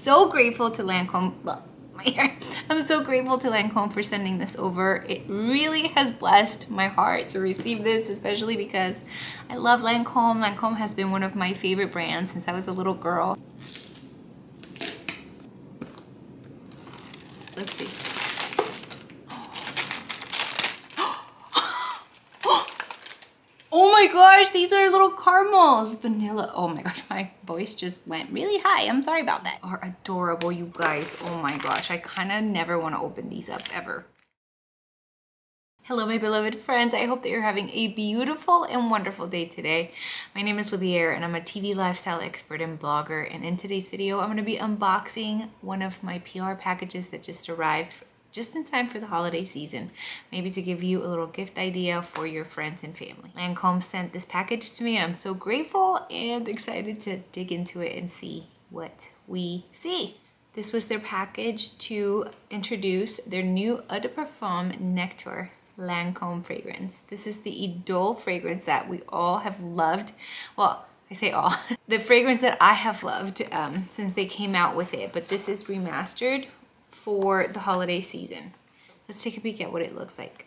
so grateful to Lancome. Look, my hair. I'm so grateful to Lancome for sending this over. It really has blessed my heart to receive this, especially because I love Lancome. Lancome has been one of my favorite brands since I was a little girl. Let's see. Oh my gosh, these are little caramels. Vanilla. Oh my gosh, my voice just went really high. I'm sorry about that. Are adorable, you guys. Oh my gosh, I kind of never want to open these up ever. Hello, my beloved friends. I hope that you're having a beautiful and wonderful day today. My name is Libier and I'm a TV lifestyle expert and blogger. And in today's video, I'm going to be unboxing one of my PR packages that just arrived just in time for the holiday season, maybe to give you a little gift idea for your friends and family. Lancome sent this package to me and I'm so grateful and excited to dig into it and see what we see. This was their package to introduce their new Eau de Parfum Nectar Lancome fragrance. This is the Idôle fragrance that we all have loved. Well, I say all. The fragrance that I have loved since they came out with it, but this is remastered for the holiday season. Let's take a peek at what it looks like.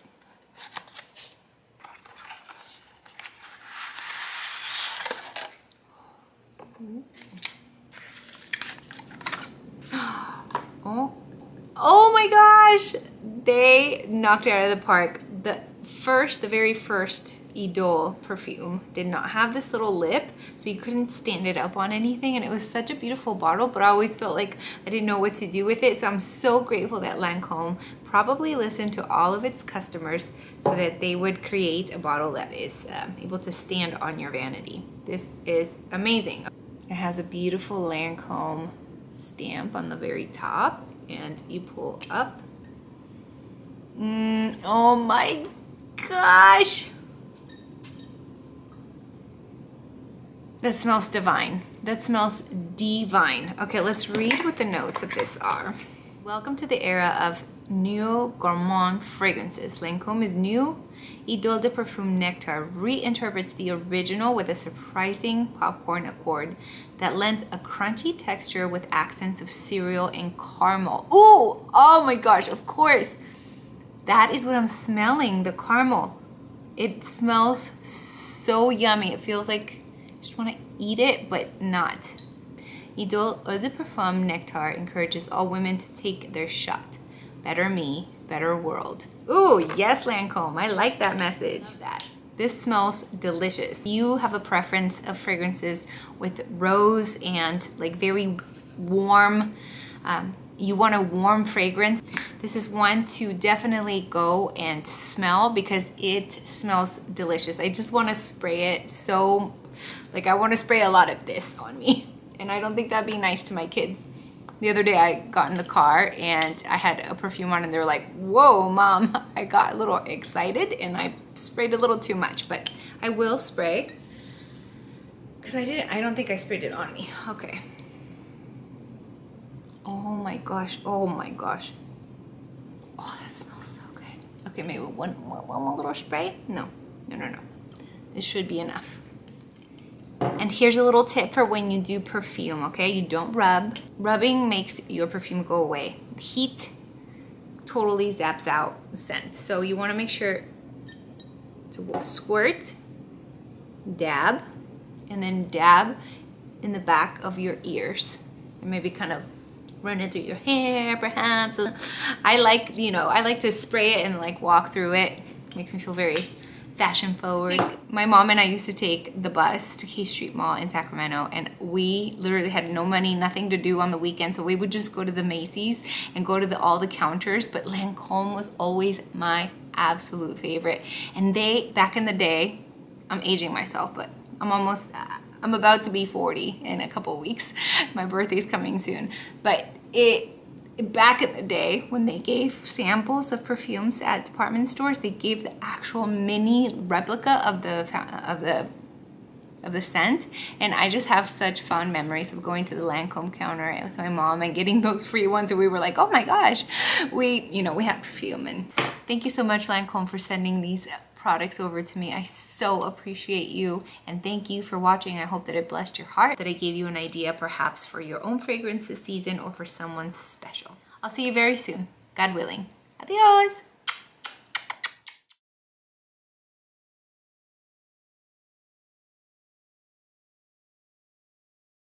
Oh my gosh! They knocked it out of the park. The very first Idôle perfume did not have this little lip, so you couldn't stand it up on anything, and it was such a beautiful bottle, but I always felt like I didn't know what to do with it. So I'm so grateful that Lancome probably listened to all of its customers so that they would create a bottle that is able to stand on your vanity. This is amazing. It has a beautiful Lancome stamp on the very top, and you pull up. Oh my gosh! That smells divine. That smells divine. Okay, let's read what the notes of this are. Welcome to the era of neo-gourmand fragrances. Lancome's new Idôle de Parfum Nectar reinterprets the original with a surprising popcorn accord that lends a crunchy texture with accents of cereal and caramel. Ooh! Oh my gosh, of course! That is what I'm smelling, the caramel. It smells so yummy. It feels like I just want to eat it, but not. Idôle Eau de Parfum Nectar encourages all women to take their shot. Better me, better world. Ooh, yes, Lancome. I like that message. This smells delicious. You have a preference of fragrances with rose and like very warm, you want a warm fragrance. This is one to definitely go and smell because it smells delicious. I just want to spray it so, like I want to spray a lot of this on me. And I don't think that'd be nice to my kids. The other day I got in the car and I had a perfume on and they were like, whoa, Mom. I got a little excited and I sprayed a little too much, but I will spray because I don't think I sprayed it on me. Okay. Oh my gosh, oh my gosh. Oh, that smells so good. Okay, maybe one more little spray? No. This should be enough. And here's a little tip for when you do perfume, okay? You don't rub. Rubbing makes your perfume go away. Heat totally zaps out the scent. So you wanna make sure to squirt, dab, and then dab in the back of your ears. And maybe kind of run it through your hair, perhaps. I like, I like to spray it and like walk through it. Makes me feel very fashion forward. My mom and I used to take the bus to K Street Mall in Sacramento, and we literally had no money, nothing to do on the weekend, so we would just go to the Macy's and go to all the counters, but Lancome was always my absolute favorite. And they, back in the day, I'm aging myself, but I'm about to be 40 in a couple of weeks. My birthday's coming soon. But back in the day when they gave samples of perfumes at department stores, they gave the actual mini replica of the scent. And I just have such fond memories of going to the Lancome counter with my mom and getting those free ones. And we were like, oh my gosh, we had perfume. And thank you so much, Lancome, for sending these products over to me. I so appreciate you, and thank you for watching. I hope that it blessed your heart, that it gave you an idea perhaps for your own fragrance this season or for someone special. I'll see you very soon, God willing. Adios!